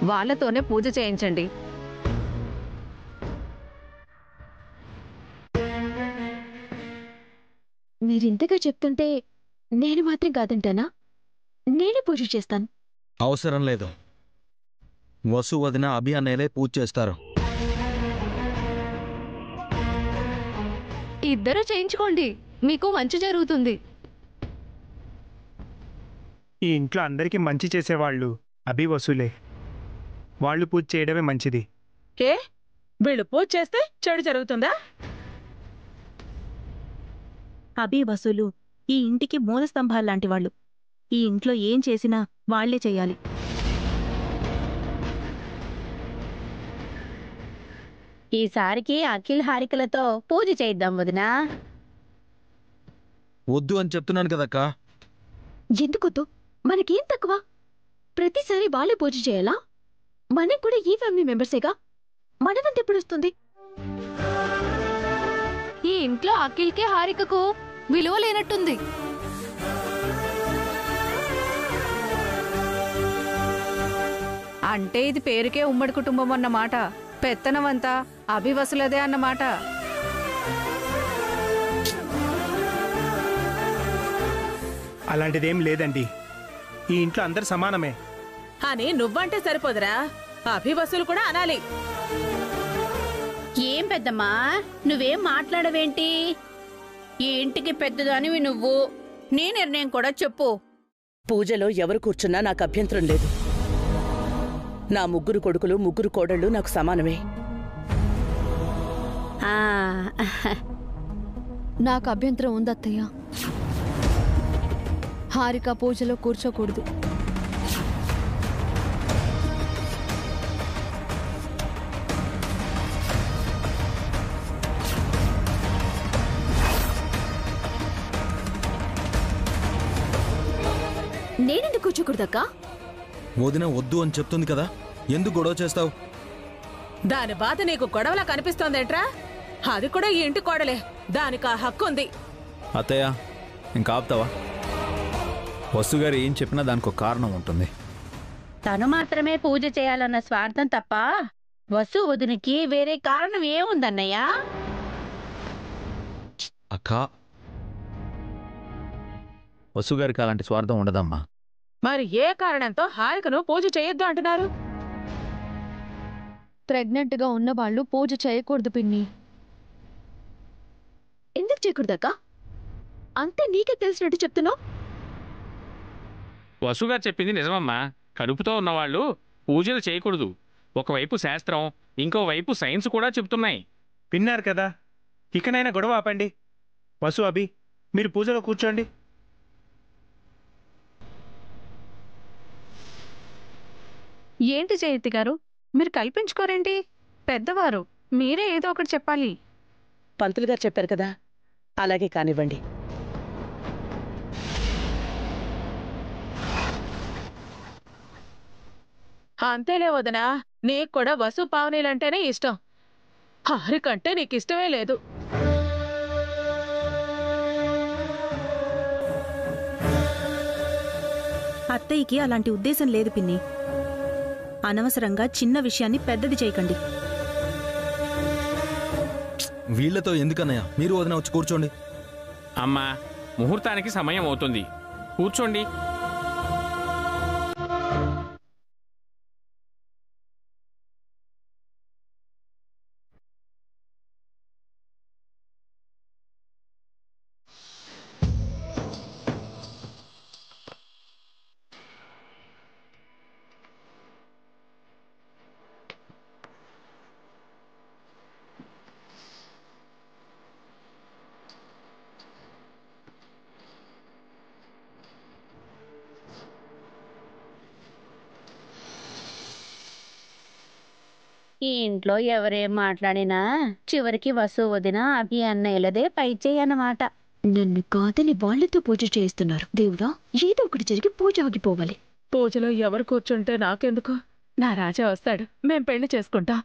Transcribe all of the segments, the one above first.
వాళ్ళతోనే పూజ చేయించండి. మీరింతగా చెప్తుంటే నేను మాత్రం కాదంటానా? నేనే పూజ చేస్తాను. అవసరం లేదు. వసు వదిన అభి అన్నయ్యలే పూజ చేస్తారు. ఇద్దరు చేయించుకోండి, మీకు మంచి జరుగుతుంది. ఈ ఇంట్లో అందరికీ మంచి చేసేవాళ్ళు అభి వసులే. వాళ్ళు పూజ చేయడమే మంచిది. ఏ వీళ్ళు పూజ చేస్తే చెడు జరుగుతుందా? అభి వసులు ఈ ఇంటికి మూలస్తంభాల్లాంటి వాళ్ళు. ఈ ఇంట్లో ఏం చేసినా వాళ్లే చెయ్యాలి. ఈసారికి అఖిల్ హారికలతో పూజ చేద్దాం వదినా. వద్దు అని చెప్తున్నాను కదక్కా. ఎందుకొద్దు? మనకేం తక్కువ? ప్రతిసారి వాళ్ళే పూజ చేయాలా? మనం కూడా ఈ ఫ్యామిలీ మెంబర్సేగా. మనవంత ఎప్పుడు వస్తుంది? ఈ ఇంట్లో అఖిల్కి హారికకు విలువ లేనట్టుంది. అంటే ఇది పేరుకే ఉమ్మడి కుటుంబం అన్నమాట. పెత్తనమంతా అభివసులదే అన్నమాట. అలాంటిదేం లేదండి. ఈ ఇంట్లో అందరు సమానమే అని నువ్వంటే సరిపోదురా, అభివసులు కూడా అనాలి. ఏం పెద్దమ్మా, నువ్వేం మాట్లాడవేంటి? ఈ ఇంటికి పెద్దదానివి నువ్వు. నీ నిర్ణయం కూడా చెప్పు. పూజలో ఎవరు కూర్చున్నా నాకు అభ్యంతరం లేదు. నా ముగ్గురు కొడుకులు ముగ్గురు కోడళ్ళు నాకు సమానమే. నాకు అభ్యంతరం ఉందత్తయ్య. హారిక పూజలో కూర్చోకూడదు. నేనెందుకు కూర్చోకూడదక్కా? వదిన వద్దు అని చెప్తుంది కదా, ఎందుకు గొడవ చేస్తావు? దాని బాధ నీకు గొడవలా కనిపిస్తోందేంట్రా? అది కూడా ఈ ఇంటి కోడలే, దానికి ఆ హక్కు ఉంది. అత్తయ్య, ఇంకా ఆపుతావా? వసుగారు ఏం చెప్పినా దానికి ఒక కారణం ఉంటుంది. తను మాత్రమే పూజ చేయాలన్న స్వార్థం తప్ప వసు వదునికి వేరే కారణం ఏముందన్నయ్యా? అక్కా, వసుగారికి అలాంటి స్వార్థం ఉండదమ్మా. మరి ఏ కారణంతో హారికను పూజ చేయొద్దు అంటున్నారు? ప్రెగ్నెంట్ గా ఉన్న వాళ్ళు పూజ చేయకూడదు పిన్ని. ఎందుకు చేయకూడదక్కా? అంతే నీకే తెలిసినట్టు చెప్తున్నావు. వసుగారు చెప్పింది నిజమమ్మా. కడుపుతో ఉన్నవాళ్ళు పూజలు చేయకూడదు. ఒకవైపు శాస్త్రం, ఇంకోవైపు సైన్స్ కూడా చెప్తున్నాయి. విన్నారు కదా, ఇకనైనా గొడవ ఆపండి. వసు, అభి, మీరు పూజలో కూర్చోండి. ఏంటి జయంతి గారు, మీరు కల్పించుకోరేంటి? పెద్దవారు, మీరే ఏదో ఒకటి చెప్పాలి. పంతులు గారు చెప్పారు కదా, అలాగే కానివ్వండి. అంతేలే వదినా, నీకు కూడా వసు పావనీలంటేనే ఇష్టం. హారికంటే నీకు ఇష్టమే లేదు. అత్తయ్యకి అలాంటి ఉద్దేశం లేదు పిన్ని. అనవసరంగా చిన్న విషయాన్ని పెద్దది చేయకండి. వీళ్లతో ఎందుకన్నయ్య? మీరు వదిన వచ్చి కూర్చోండి. అమ్మా, ముహూర్తానికి సమయం అవుతుంది, కూర్చోండి. ఈ ఇంట్లో ఎవరేం మాట్లాడినా చివరికి వసు వదిన అభి అన్నయ్యలదే పై చేయన్నమాట. నన్ను కాదని వాళ్లతో పూజ చేయిస్తున్నారు. దేవుడా, ఏదో ఒకటి జరిగి పూజ ఆగిపోవాలి. పూజలో ఎవరు కూర్చుంటే నాకెందుకు? నా రాజా వస్తాడు, మేం పెళ్లి చేసుకుంటా.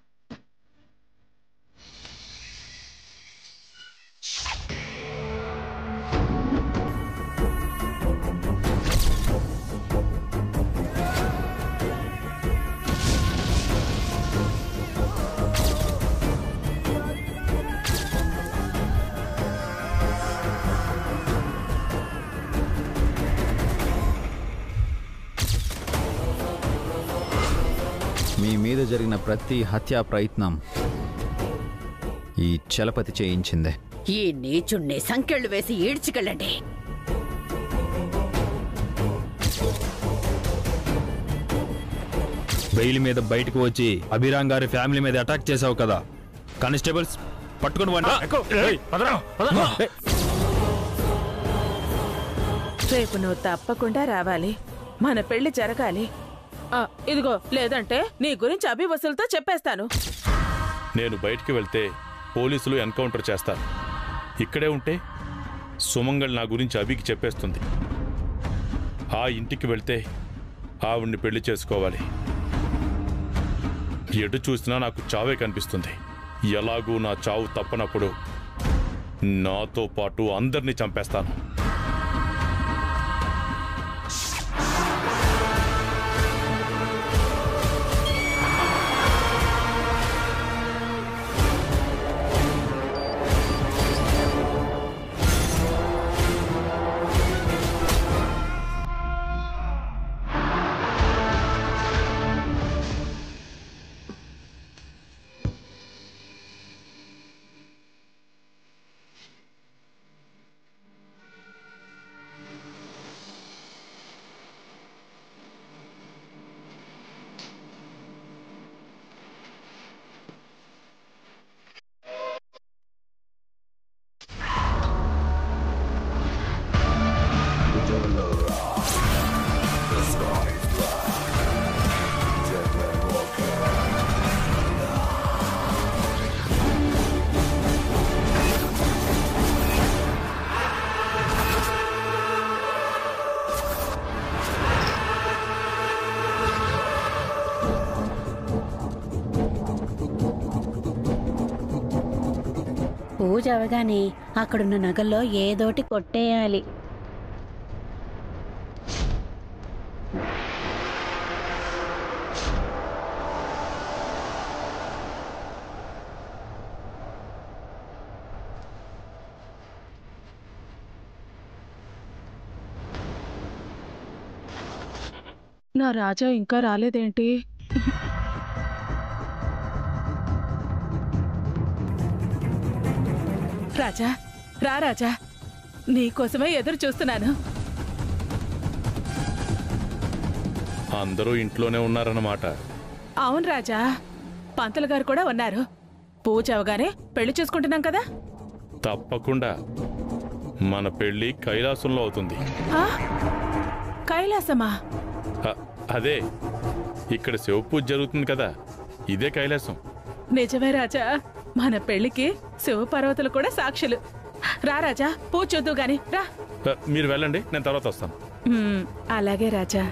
మీ మీద జరిగిన ప్రతి హత్యా ప్రయత్నం ఈ చలపతి చేయించిందే. ఈ నీచుణ్ణి సంకెళ్ళు వేసి ఈడ్చికెళ్ళండి. బెయిల్ మీద బయటకు వచ్చి అభిరామ్ గారి ఫ్యామిలీ మీద అటాక్ చేసావు కదా, కానిస్టేబుల్స్ పట్టుకుని రేపు నువ్వు తప్పకుండా రావాలి. మన పెళ్లి జరగాలి. ఇదిగో, లేదంటే నీ గురించి అభి వసూలుతో చెప్పేస్తాను. నేను బయటికి వెళ్తే పోలీసులు ఎన్కౌంటర్ చేస్తారు. ఇక్కడే ఉంటే సుమంగళ్ నా గురించి అభికి చెప్పేస్తుంది. ఆ ఇంటికి వెళ్తే ఆవిడ్ని పెళ్లి చేసుకోవాలి. ఎటు చూసినా నాకు చావే కనిపిస్తుంది. ఎలాగూ నా చావు తప్పనప్పుడు నాతో పాటు అందరినీ చంపేస్తాను. పూజ అవగానే అక్కడున్న నగల్లో ఏదోటి కొట్టేయాలి. నా రాజా ఇంకా రాలేదేంటి? రాజా, రా రాజా, నీకోసమే ఎదురు చూస్తున్నాను. అందరూ ఇంట్లోనే ఉన్నారన్నమాట. అవును రాజా, పంతులు గారు కూడా ఉన్నారు. పూజ అవగానే పెళ్లి చేసుకుంటున్నాం కదా. తప్పకుండా మన పెళ్లి కైలాసంలో అవుతుంది. కైలాసమా? అదే, ఇక్కడ శివపూజ జరుగుతుంది కదా, ఇదే కైలాసం. నిజమే రాజా, మన పెళ్లికి శివపార్వతులు కూడా సాక్షులు. రా రాజా, పూజ చూద్దు గాని రా. మీరు వెళ్ళండి, నేను తర్వాత వస్తాను. అలాగే రాజా.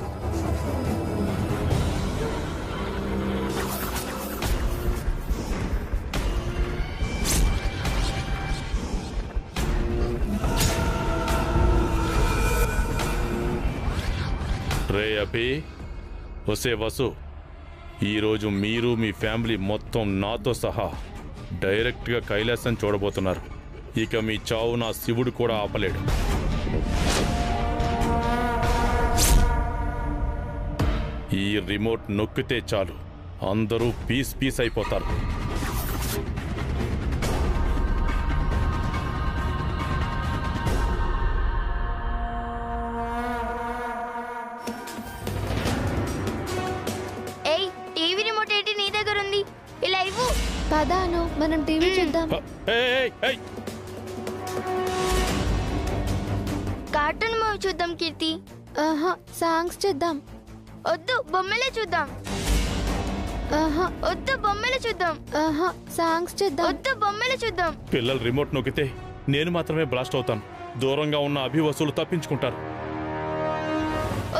రే అభి, వసే వసు, ఈరోజు మీరు మీ ఫ్యామిలీ మొత్తం నాతో సహా డైరెక్ట్గా కైలాసం చూడబోతున్నారు. ఇక మీ చావు నా శివుడు కూడా ఆపలేడు. ఈ రిమోట్ నొక్కితే చాలు అందరూ పీస్ పీస్ అయిపోతారు. పదాను మనం టీవీ చూద్దాం. కార్టూన్ మూవీ చూద్దాం కీర్తి. సాంగ్స్ చూద్దాం. వద్దు, బొమ్మలే చూద్దాం. వద్దు, బొమ్మలే చూద్దాం. సాంగ్స్ చూద్దాం. వద్దు, బొమ్మలే చూద్దాం. పిల్లలు రిమోట్ నొక్కితే నేను మాత్రమే బ్లాస్ట్ అవుతాను. దూరంగా ఉన్న అభివసులు తప్పించుకుంటారు.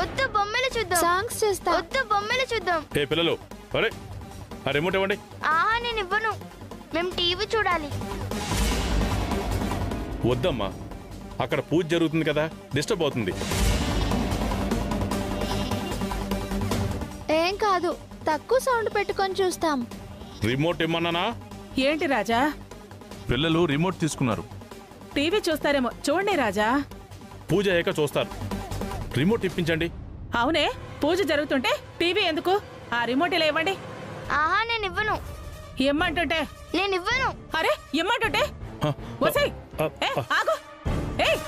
వద్దు, బొమ్మలే చూద్దాం. సాంగ్స్ చేస్తా. వద్దు, బొమ్మలే చూద్దాం. ఏ పిల్లలు, అరే ఆ రిమోట్ ఇవ్వండి. నేను ఇవ్వను, మేము టీవీ చూడాలి. వద్దమ్మా, అక్కడ పూజ జరుగుతుంది కదా, డిస్టర్బ్ అవుతుంది. ఏం కాదు, తక్కువ సౌండ్ పెట్టుకొని చూస్తాం. రిమోట్ ఇమ్మన్నానా? ఏంటి రాజా? పిల్లలు రిమోట్ తీసుకున్నారు. టీవీ చూస్తారేమో, చూడండి రాజా. పూజ అయ్యాక చూస్తారు. రిమోట్ ఇప్పించండి. అవునే, పూజ జరుగుతుంటే టీవీ ఎందుకు? ఆ రిమోట్ ఇలా ఇవ్వండి. ఆహా నేను ఇవ్వను. ఇమ్మంటుంటే నేను ఇవ్వను. అరే ఇమ్మంటుంటే వసై ఆగు. ఏయ్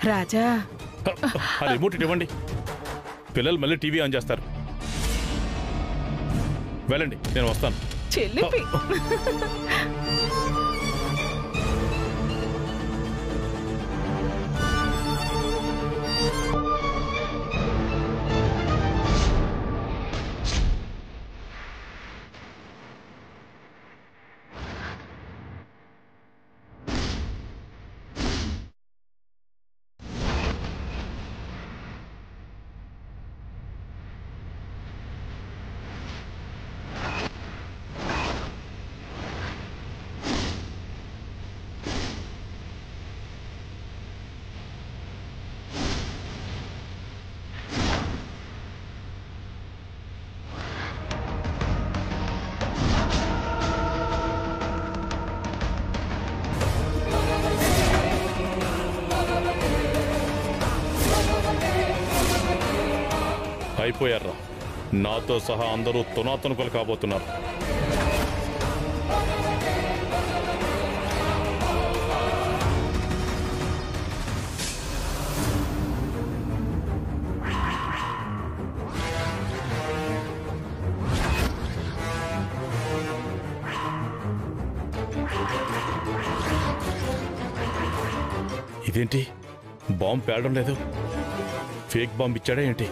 రాజా ఆ రిమోట్ ఇవ్వండి. పిల్లలు మళ్ళీ టీవీ ఆన్ చేస్తారు. వెళ్ళండి, నేను వస్తాను. చెల్లిపి అయిపోయారా? నాతో సహా అందరూ తునాతునుకలు కాబోతున్నారు. ఇదేంటి, బాంబు పేలడం లేదు? ఫేక్ బాంబు ఇచ్చాడా ఏంటి?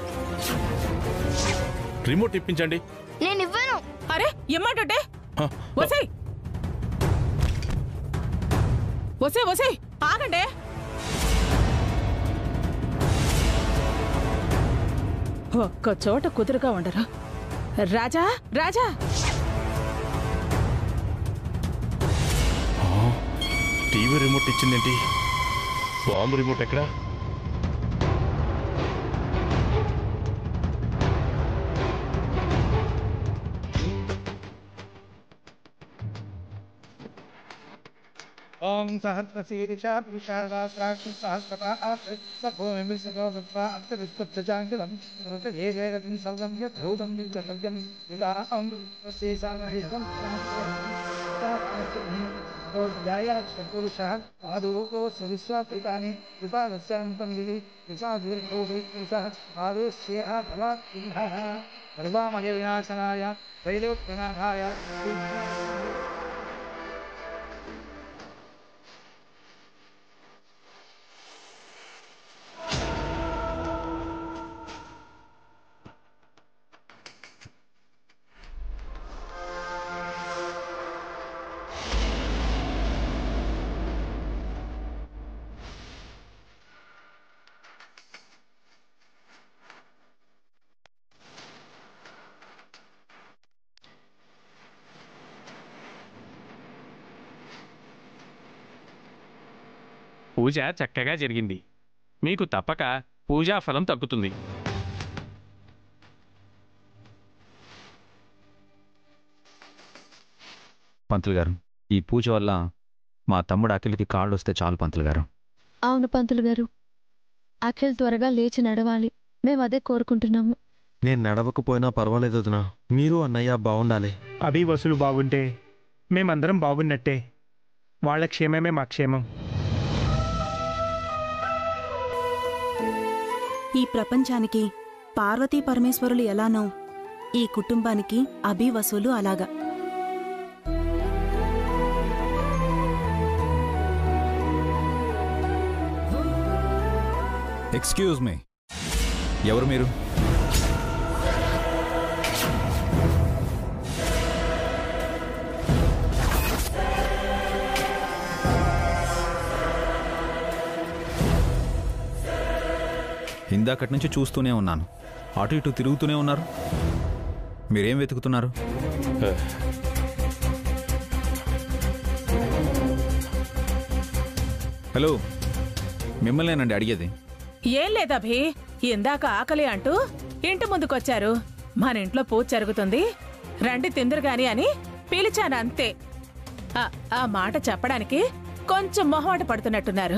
రిమోట్ ఇప్పించండి. నేను ఇవ్వను. అరే ఇమ్మంటుంటే వసై వసై వసై ఆగండి. ఒక్క చోట కుదురుగా ఉండరు. రాజా రాజా టీవీ రిమోట్ ఇచ్చిందేంటి? బాంబు రిమోట్ ఎక్కడా? ఓం సహస్రశీర్షా పురుషారాశ్రాక్ష సహస్రపా సభూమి సగోపా అంతరిష్పత్యాం ఏకైకం సర్వం యద్భూతం విద్యసవ్యం విదాం శేషామహితం పురుషः ఆదోకో సవిశ్వాపితాని విపాదస్యాంతం విధి విషాదీర్ఘోభి పురుషः ఆదేశ్యేహ ఫలాత్మః సర్వామయ వినాశనాయ త్రైలోక్యనాథాయ పూజ చక్కగా జరిగింది. మీకు తప్పక పూజా ఫలం తగ్గుతుంది. పంతులు గారు, ఈ పూజ వల్ల మా తమ్ముడు అఖిల్కి కాళ్ళు వస్తే చాలు పంతులు గారు. అవును పంతులు గారు, అఖిల్ త్వరగా లేచి నడవాలి. మేము అదే కోరుకుంటున్నాము. నేను నడవకపోయినా పర్వాలేదు వదినా, మీరు అన్నయ్య బాగుండాలి. అభి వసూలు బాగుంటే మేమందరం బాగున్నట్టే. వాళ్ళ క్షేమమే మా క్షేమం. ఈ ప్రపంచానికి పార్వతీ పరమేశ్వరులు ఎలానో ఈ కుటుంబానికి అభి వసూలు అలాగా. ఎక్స్క్యూజ్ మీ, ఎవరు మీరు? ఇందాకటి నుంచి చూస్తూనే ఉన్నాను, అటు ఇటు తిరుగుతూనే ఉన్నారు. మీరేం వెతుకుతున్నారు? హలో, మిమ్మల్నేనండి అడిగేది. ఏం లేదభి, ఇందాక ఆకలి అంటూ ఇంటి ముందుకొచ్చారు. మన ఇంట్లో పూజ జరుగుతుంది, రండి తిందురు గాని అని పిలిచాను అంతే. ఆ మాట చెప్పడానికి కొంచెం మొహమాట పడుతున్నట్టున్నారు.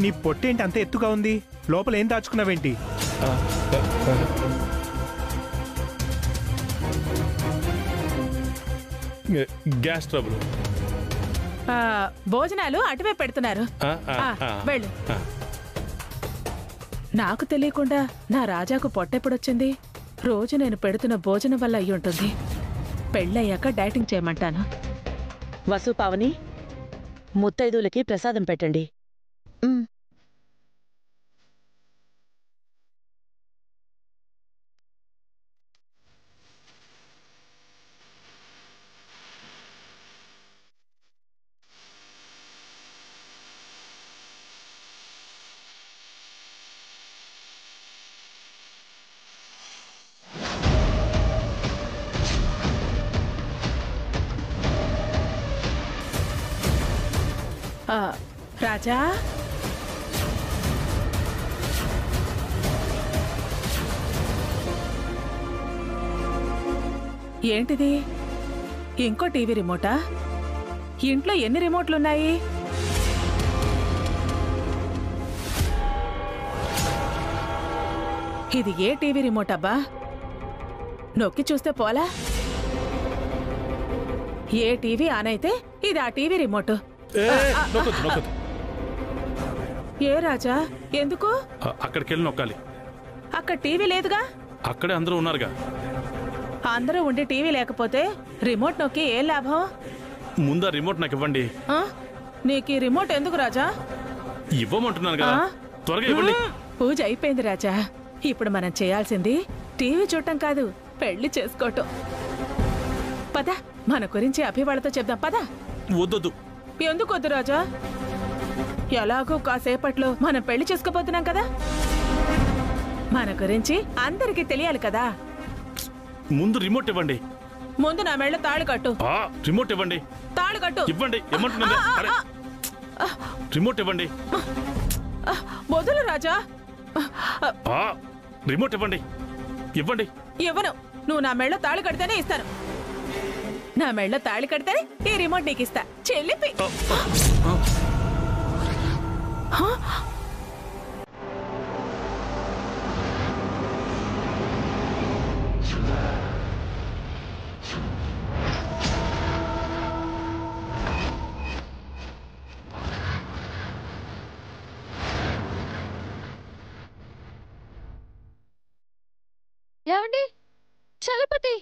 నీ పొట్టేంటి అంత ఎత్తుగా ఉంది? లోపల ఏం దాచుకున్నావేంటి? Gas trouble. భోజనాలు అటువే పెడుతున్నారు. వెళ్ళు. నాకు తెలియకుండా నా రాజాకు పొట్టెప్పుడొచ్చింది? రోజు నేను పెడుతున్న భోజనం వల్ల అయ్యి ఉంటుంది. పెళ్ళయ్యాక డైటింగ్ చేయమంటాను. వసు, పావని, ముత్తైదులకి ప్రసాదం పెట్టండి. రాజా, ఏంటిది? ఇంకో టీవీ రిమోటా? ఇంట్లో ఎన్ని రిమోట్లున్నాయి? ఇది ఏ టీవీ రిమోట్ అబ్బా? నొక్కి చూస్తే పోలా? ఏ టీవీ ఆన్ అయితే ఇది ఆ టీవీ రిమోట్. ఏ రాజా, ఎందుకు? అక్కడికి వెళ్ళి నొక్కాలి. అక్కడ టీవీ లేదుగా. అక్కడే అందరూ ఉన్నారుగా. అందరూ ఉండి టీవీ లేకపోతే రిమోట్ నొక్కి ఏ లాభం? ముందా రిమోట్ నాకు ఇవ్వండి. నీకు ఈ రిమోట్ ఎందుకు రాజా? ఇవ్వమంటున్నాను కదా, త్వరగా ఇవ్వండి. పూజ అయిపోయింది రాజా. ఇప్పుడు మనం చేయాల్సింది టీవీ చూడటం కాదు, పెళ్లి చేసుకోవటం. పద, మన గురించి అభి వాళ్ళతో చెప్దాం. పద. వద్దొద్దు. ఎందుకు వద్దు రాజా? ఎలాగో కాసేపట్లో మనం పెళ్లి చేసుకోబోతున్నాం కదా. మన గురించి అందరికీ తెలియాలి కదా. ముందు రిమోట్ ఇవ్వండి. ముందు నా మెళ్ళ తాళి కట్టు. రిమోట్ ఇవ్వండి. తాళి కట్టు. ఇవ్వండి. ఏమంటున్నది? రిమోట్ ఇవ్వండి. వదులు రాజా. రిమోట్ ఇవ్వండి. ఇవ్వండి. ఇవ్వను. నువ్వు నా మెళ్ళ తాళి కడితేనే ఇస్తాను. నా మెళ్ళ తాళి కడితేనే ఈ రిమోట్ నీకు ఇస్తా. చెల్లిపి. ఏమండి? చలపతి,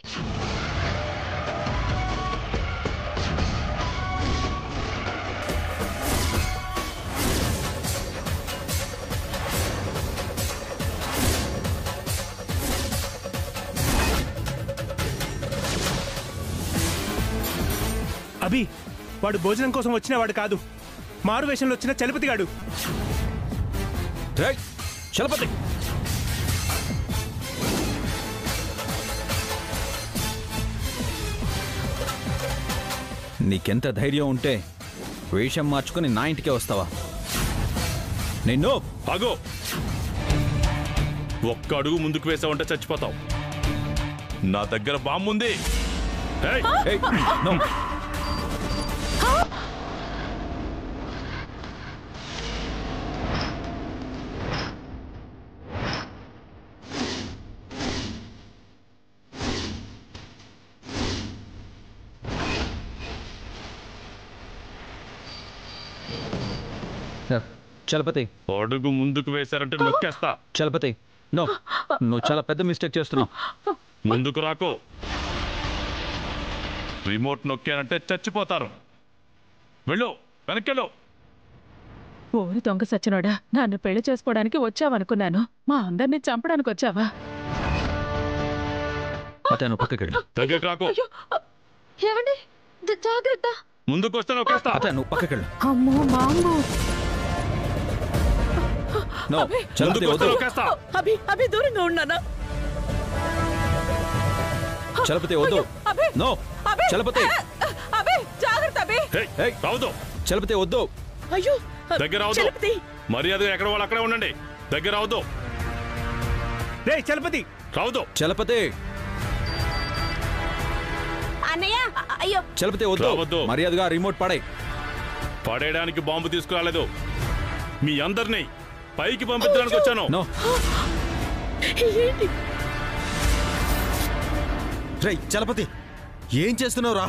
అభి, వాడు భోజనం కోసం వచ్చిన వాడు కాదు, మారు వేషంలో వచ్చిన చలపతి గాడు. చలపతి, నీకెంత ధైర్యం ఉంటే వేషం మార్చుకుని నా ఇంటికే వస్తావా? నిన్ను ఆగో. ఒక్క అడుగు ముందుకు వేసావంటే చచ్చిపోతావు. నా దగ్గర బాంబు ఉంది. చలపతి, అడుగు ముందుకు వేశారంటే నొక్కేస్తా. చలపతి, నువ్వు చాలా పెద్ద మిస్టేక్ చేస్తున్నావు. ముందుకు రాకో. రిమోట్ నొక్కానంటే చచ్చిపోతారు. వెళ్ళు, వెనక్కెళ్ళు. ఓరి దొంగ సచ్చినోడా, నన్ను పెళ్లి చేసుకోవడానికి వచ్చావనుకున్నాను. మా అందరినీ చంపడానికి వచ్చావా? అతను పక్కకెళ్ళు. దగ్గరకు రాకో. ఏమండి? జాగ్రత్త. ముందుకు వస్తే నొక్కేస్తా. అతను పక్కకెళ్ళు. అమ్మో మాంగు. అభి దూరంగా ఉన్నానా? చలపతి వద్దు. నో చలపతి, జాగ్రత్త. రావద్దు. చలపతి వద్దు. అయ్యో, దగ్గర రావద్దు. మర్యాద ఎక్కడ వాళ్ళు అక్కడే ఉండండి. దగ్గర రావద్దు. చలపతి రావద్దు. చలపతి అన్నయ్య అయ్యో చలపతి వద్దు, మర్యాదగా రిమోట్ పడే. పడేయడానికి బాంబు తీసుకురాలేదు, మీ అందరినీ పైకి పంపించడానికి వచ్చాను. రేయ్ చలపతి, ఏం చేస్తున్నావు రా?